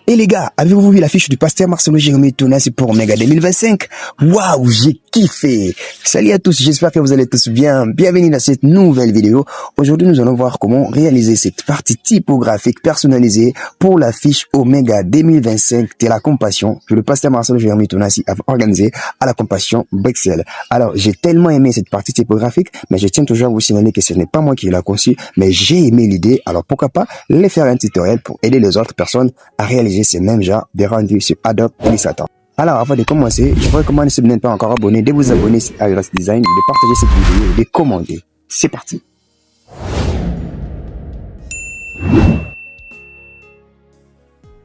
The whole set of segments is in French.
Et les gars, avez-vous vu l'affiche du pasteur Marcelo Jérémy Tonassi pour Omega 2025? Waouh, j'ai kiffé! Salut à tous, j'espère que vous allez tous bien. Bienvenue dans cette nouvelle vidéo. Aujourd'hui, nous allons voir comment réaliser cette partie typographique personnalisée pour l'affiche Omega 2025 de la Compassion que le pasteur Marcelo Jérémy Tonassi a organisé à la Compassion Bruxelles. Alors, j'ai tellement aimé cette partie typographique, mais je tiens toujours à vous signaler que ce n'est pas moi qui l'ai conçu, mais j'ai aimé l'idée. Alors, pourquoi pas les faire un tutoriel pour aider les autres personnes à réaliser ces mêmes genres de rendus sur Adobe Illustrator. Alors, avant de commencer, je vous recommande, si vous n'êtes pas encore abonné, de vous abonner à Iris Design, de partager cette vidéo et de commenter. C'est parti.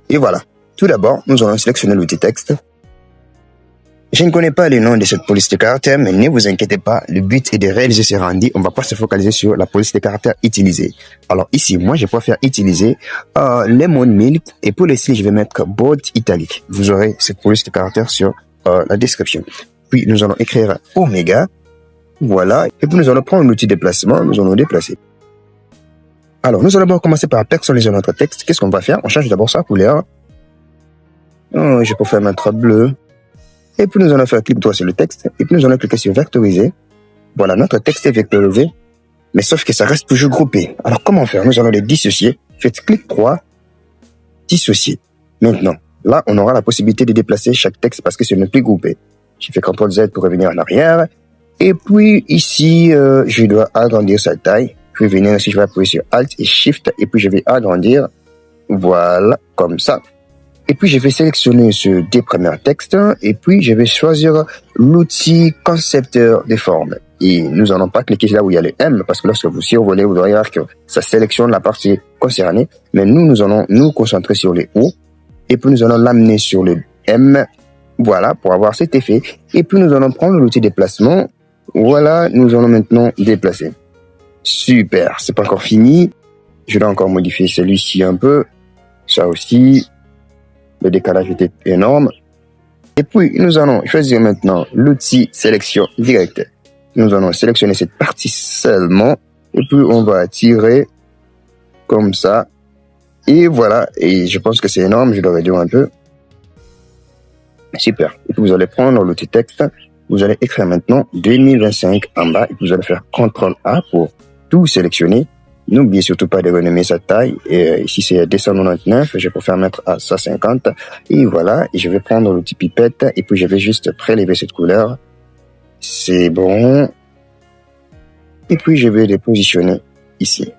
Et voilà. Tout d'abord, nous allons sélectionner l'outil texte. Je ne connais pas les noms de cette police de caractères, mais ne vous inquiétez pas, le but est de réaliser ces rendus. On ne va pas se focaliser sur la police de caractères utilisée. Alors ici, moi, je préfère utiliser Lemon Milk, et pour les styles, je vais mettre bold italique. Vous aurez cette police de caractères sur la description. Puis, nous allons écrire Omega. Voilà. Et puis, nous allons prendre l'outil déplacement. Nous allons déplacer. Alors, nous allons d'abord commencer par personnaliser notre texte. Qu'est-ce qu'on va faire? On change d'abord sa couleur. Je préfère mettre bleu. Et puis nous allons faire clic droit sur le texte. Et puis nous allons cliquer sur vectoriser. Voilà, notre texte est vectorisé. Mais sauf que ça reste toujours groupé. Alors comment faire? Nous allons les dissocier. Faites clic droit, dissocier. Maintenant, là, on aura la possibilité de déplacer chaque texte parce que ce n'est plus groupé. Je fais CTRL Z pour revenir en arrière. Et puis ici, je dois agrandir sa taille. Puis venir ici, je vais appuyer sur Alt et Shift. Et puis je vais agrandir. Voilà, comme ça. Et puis, je vais sélectionner ce deux premiers textes et puis je vais choisir l'outil concepteur des formes. Et nous n'allons pas cliquer là où il y a le M parce que lorsque vous survolez, vous verrez que ça sélectionne la partie concernée. Mais nous allons nous concentrer sur les O et puis nous allons l'amener sur le M. Voilà, pour avoir cet effet. Et puis, nous allons prendre l'outil déplacement. Voilà, nous allons maintenant déplacer. Super, c'est pas encore fini. Je dois encore modifier celui-ci un peu. Ça aussi. Le décalage était énorme. Et puis, nous allons choisir maintenant l'outil sélection directe. Nous allons sélectionner cette partie seulement. Et puis, on va tirer comme ça. Et voilà. Et je pense que c'est énorme. Je dois réduire un peu. Super. Et puis, vous allez prendre l'outil texte. Vous allez écrire maintenant 2025 en bas. Et puis, vous allez faire CTRL A pour tout sélectionner. N'oubliez surtout pas de renommer sa taille. Et ici, c'est 299. Je préfère mettre à 150. Et voilà. Et je vais prendre l'outil pipette. Et puis, je vais juste prélever cette couleur. C'est bon. Et puis, je vais les positionner ici.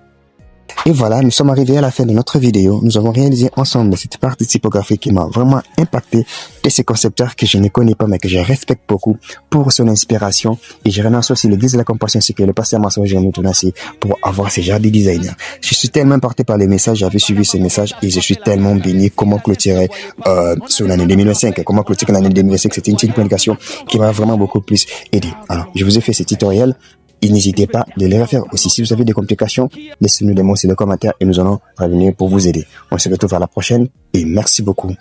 Et voilà, nous sommes arrivés à la fin de notre vidéo. Nous avons réalisé ensemble cette partie typographique qui m'a vraiment impacté de ces concepteurs que je ne connais pas mais que je respecte beaucoup pour son inspiration. Et je remercie aussi l'église de la Compassion ainsi que le pasteur Marcelo Jérémy Tonassi pour avoir ces genres de designers. Je suis tellement impacté par les messages, j'avais suivi ces messages et je suis tellement béni comment clôturer sur l'année 2025. Comment clôturer l'année 2025, c'était une communication qui m'a vraiment beaucoup plus aidé. Alors, je vous ai fait ce tutoriel. Et n'hésitez pas de les refaire aussi. Si vous avez des complications, laissez-nous des mots sur les commentaires et nous allons revenir pour vous aider. On se retrouve à la prochaine et merci beaucoup.